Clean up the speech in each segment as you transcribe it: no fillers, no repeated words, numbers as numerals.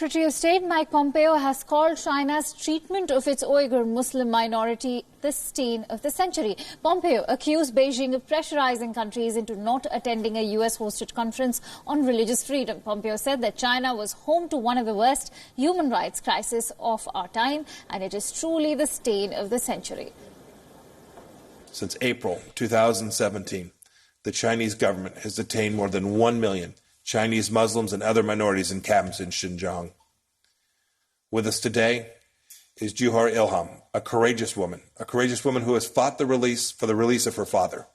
Secretary of State Mike Pompeo has called China's treatment of its Uighur Muslim minority the stain of the century. Pompeo accused Beijing of pressurizing countries into not attending a US-hosted conference on religious freedom. Pompeo said that China was home to one of the worst human rights crises of our time, and it is truly the stain of the century. Since April 2017, the Chinese government has detained more than 1 million Chinese Muslims and other minorities in camps in Xinjiang. With us today is Uighur Ilham, a courageous woman who has fought for the release of her father.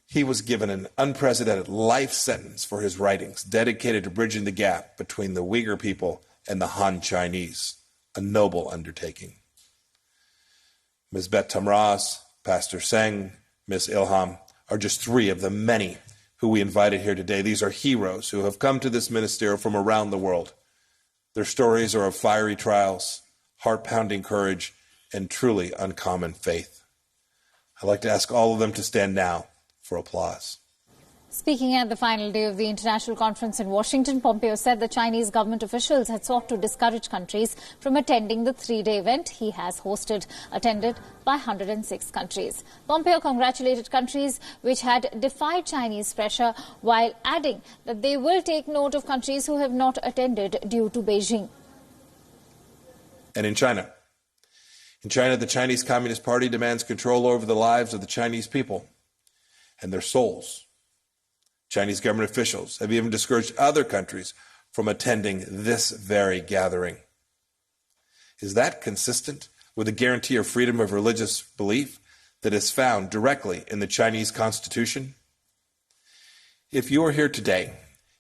He was given an unprecedented life sentence for his writings dedicated to bridging the gap between the Uighur people and the Han Chinese, a noble undertaking. Ms. Bet Tamraz, Pastor Seng, Ms. Ilham are just three of the many who we invited here today. These are heroes who have come to this ministerial from around the world. Their stories are of fiery trials, heart-pounding courage, and truly uncommon faith. I'd like to ask all of them to stand now for applause. Speaking at the final day of the international conference in Washington, Pompeo said the Chinese government officials had sought to discourage countries from attending the three-day event he has hosted, attended by 106 countries. Pompeo congratulated countries which had defied Chinese pressure, while adding that they will take note of countries who have not attended due to Beijing. And in China, the Chinese Communist Party demands control over the lives of the Chinese people and their souls. Chinese government officials have even discouraged other countries from attending this very gathering. Is that consistent with a guarantee of freedom of religious belief that is found directly in the Chinese Constitution? If you are here today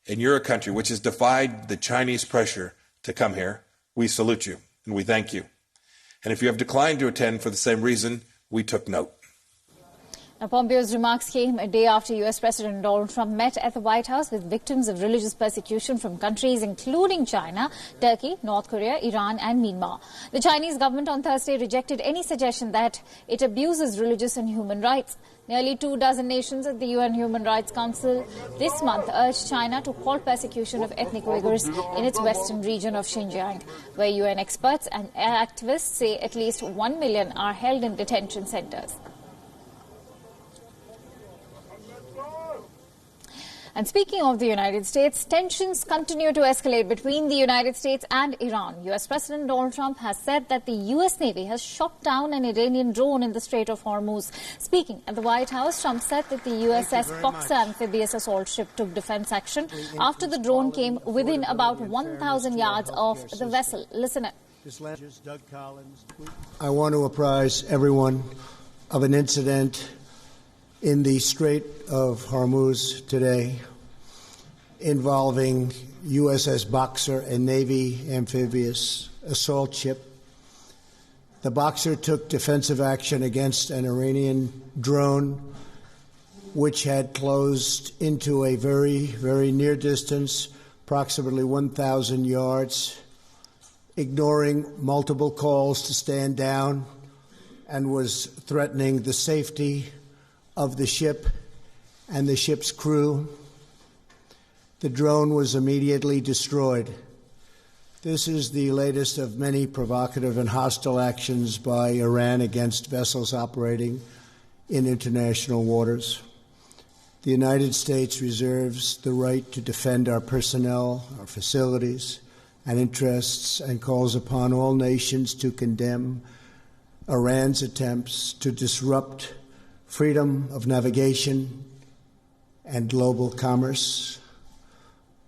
and you're a country which has defied the Chinese pressure to come here, we salute you and we thank you. And if you have declined to attend for the same reason, we took note. Now, Pompeo's remarks came a day after U.S. President Donald Trump met at the White House with victims of religious persecution from countries including China, Turkey, North Korea, Iran and Myanmar. The Chinese government on Thursday rejected any suggestion that it abuses religious and human rights. Nearly 24 nations at the UN Human Rights Council this month urged China to halt persecution of ethnic Uighurs in its western region of Xinjiang, where UN experts and activists say at least 1 million are held in detention centers. And speaking of the United States, tensions continue to escalate between the United States and Iran. U.S. President Donald Trump has said that the U.S. Navy has shot down an Iranian drone in the Strait of Hormuz. Speaking at the White House, Trump said that the USS Boxer amphibious assault ship took defense action after the drone came within about 1,000 yards of the vessel. Listen in. I want to apprise everyone of an incident in the Strait of Hormuz today involving USS Boxer, a Navy amphibious assault ship. The Boxer took defensive action against an Iranian drone which had closed into a very, very near distance, approximately 1,000 yards, ignoring multiple calls to stand down, and was threatening the safety of the ship and the ship's crew. The drone was immediately destroyed. This is the latest of many provocative and hostile actions by Iran against vessels operating in international waters. The United States reserves the right to defend our personnel, our facilities, and interests, and calls upon all nations to condemn Iran's attempts to disrupt freedom of navigation and global commerce.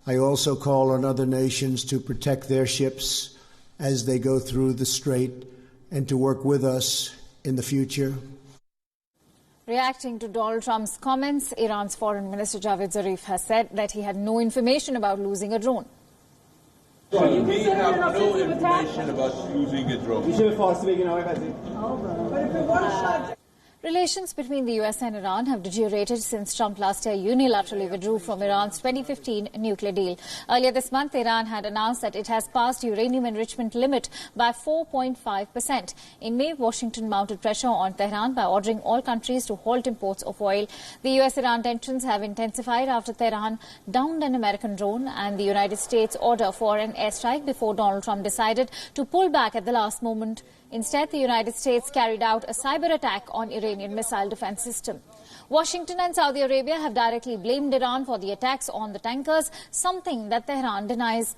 I also call on other nations to protect their ships as they go through the strait and to work with us in the future. Reacting to Donald Trump's comments, Iran's Foreign Minister Javad Zarif has said that he had no information about losing a drone. We have no information about losing a drone. Relations between the US and Iran have deteriorated since Trump last year unilaterally withdrew from Iran's 2015 nuclear deal. Earlier this month, Iran had announced that it has passed uranium enrichment limit by 4.5%. In May, Washington mounted pressure on Tehran by ordering all countries to halt imports of oil. The US-Iran tensions have intensified after Tehran downed an American drone and the United States order for an airstrike before Donald Trump decided to pull back at the last moment. Instead, the United States carried out a cyber attack on Iranian missile defense system. Washington and Saudi Arabia have directly blamed Iran for the attacks on the tankers, something that Tehran denies.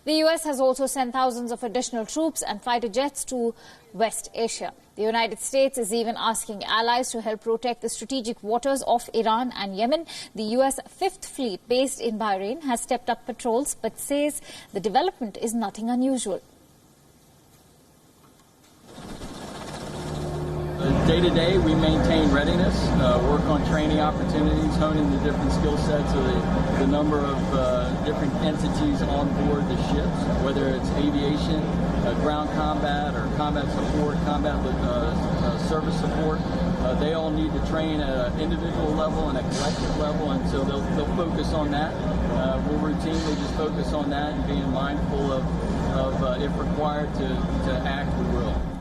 The US has also sent thousands of additional troops and fighter jets to West Asia. The United States is even asking allies to help protect the strategic waters of Iran and Yemen. The US Fifth Fleet, based in Bahrain, has stepped up patrols but says the development is nothing unusual. Day to day, we maintain readiness, work on training opportunities, honing the different skill sets of the number of different entities on board the ships, whether it's aviation, ground combat, or combat support, combat service support. They all need to train at an individual level and a collective level, and so they'll focus on that. We'll routinely just focus on that and being mindful of if required to act, we will.